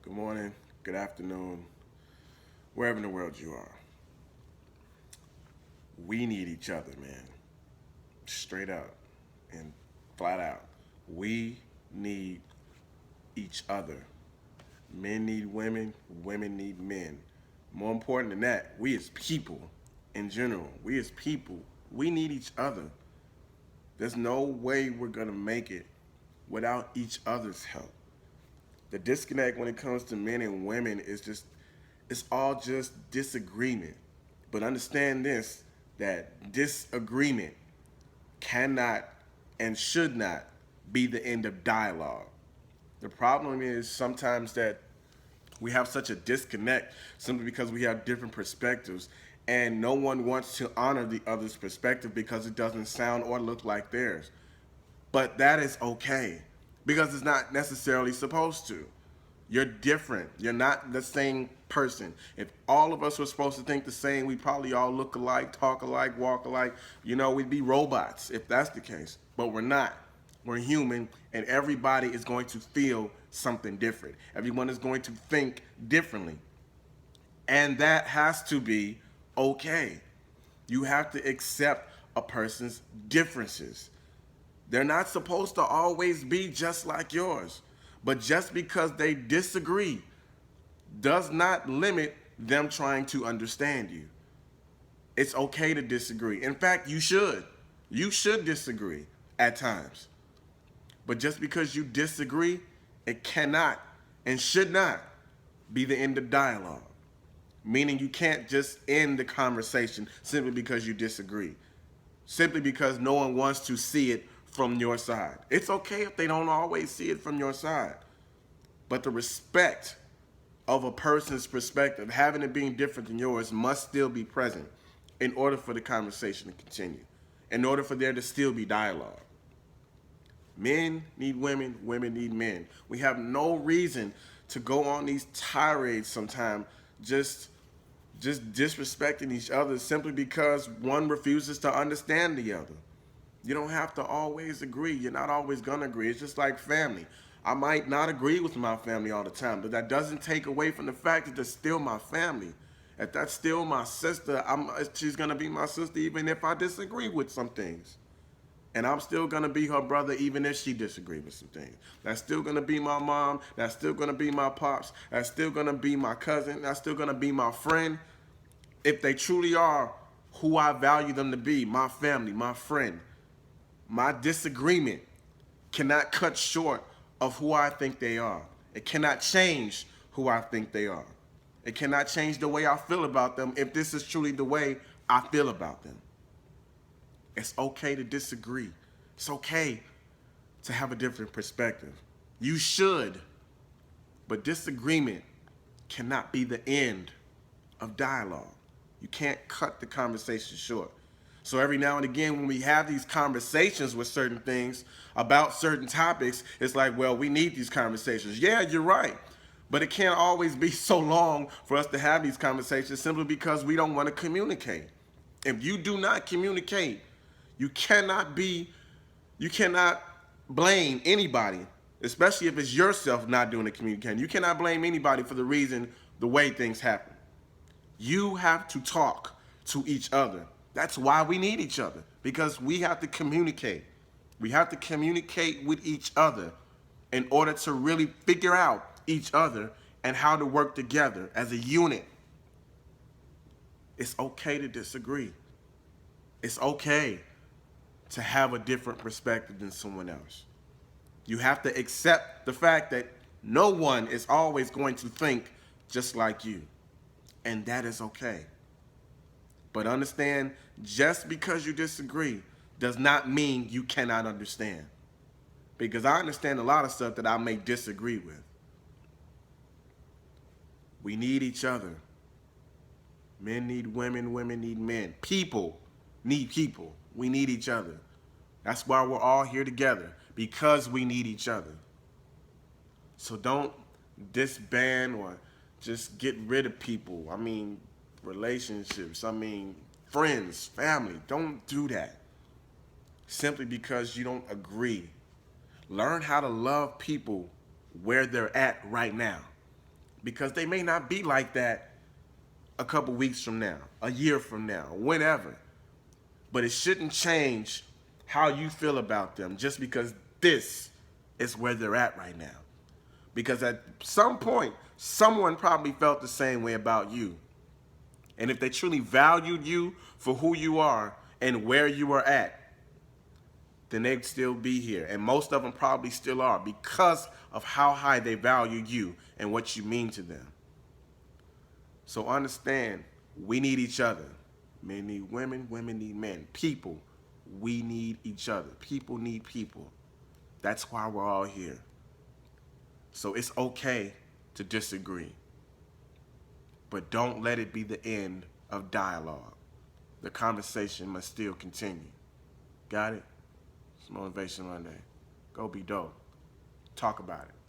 good morning, good afternoon, wherever in the world you are. We need each other, man. Straight up and flat out. We need each other. Men need women, women need men. More important than that, we as people in general, we as people, we need each other. There's no way we're going to make it without each other's help. The disconnect when it comes to men and women is just, it's all just disagreement. But understand this, that disagreement cannot and should not be the end of dialogue. The problem is sometimes that we have such a disconnect simply because we have different perspectives, and no one wants to honor the other's perspective because it doesn't sound or look like theirs. But that is okay because it's not necessarily supposed to. You're different. You're not the same person. If all of us were supposed to think the same, we probably all look alike, talk alike, walk alike. We'd be robots if that's the case. But we're not. We're human, and everybody is going to feel something different. Everyone is going to think differently. And that has to be okay. You have to accept a person's differences. They're not supposed to always be just like yours. But just because they disagree does not limit them trying to understand you. It's okay to disagree. In fact, you should. You should disagree at times. But just because you disagree, it cannot and should not be the end of dialogue. Meaning you can't just end the conversation simply because you disagree. Simply because no one wants to see it from your side. It's okay if they don't always see it from your side. But the respect of a person's perspective, having it being different than yours, must still be present in order for the conversation to continue, in order for there to still be dialogue. Men need women, women need men. We have no reason to go on these tirades sometimes just disrespecting each other simply because one refuses to understand the other. You don't have to always agree. You're not always gonna agree. It's just like family. I might not agree with my family all the time, but that doesn't take away from the fact that they're still my family. If that's still my sister, she's gonna be my sister even if I disagree with some things. And I'm still gonna be her brother even if she disagrees with some things. That's still gonna be my mom. That's still gonna be my pops. That's still gonna be my cousin. That's still gonna be my friend. If they truly are who I value them to be, my family, my friend, my disagreement cannot cut short of who I think they are. It cannot change who I think they are. It cannot change the way I feel about them if this is truly the way I feel about them. It's okay to disagree. It's okay to have a different perspective. You should, but disagreement cannot be the end of dialogue. You can't cut the conversation short. So every now and again, when we have these conversations with certain things about certain topics, it's like, well, we need these conversations. Yeah, you're right. But it can't always be so long for us to have these conversations simply because we don't want to communicate. If you do not communicate, you cannot be, you cannot blame anybody, especially if it's yourself not doing the communicating. You cannot blame anybody for the reason, the way things happen. You have to talk to each other. That's why we need each other, because we have to communicate. We have to communicate with each other in order to really figure out each other and how to work together as a unit. It's okay to disagree. It's okay to have a different perspective than someone else. You have to accept the fact that no one is always going to think just like you, and that is okay. But understand, just because you disagree does not mean you cannot understand. Because I understand a lot of stuff that I may disagree with. We need each other. Men need women, women need men. People need people. We need each other. That's why we're all here together, because we need each other. So don't disband or just get rid of people. I mean, relationships. I mean, friends, family. Don't do that simply because you don't agree. Learn how to love people where they're at right now. because they may not be like that a couple weeks from now, a year from now, whenever. But it shouldn't change how you feel about them just because this is where they're at right now. Because at some point, someone probably felt the same way about you. And if they truly valued you for who you are and where you are at, then they'd still be here. And most of them probably still are because of how high they value you and what you mean to them. So understand, we need each other. Men need women, women need men. People, we need each other. People need people. That's why we're all here. So it's okay to disagree. But don't let it be the end of dialogue. The conversation must still continue. Got it? It's Motivation Monday. Go be dope. Talk about it.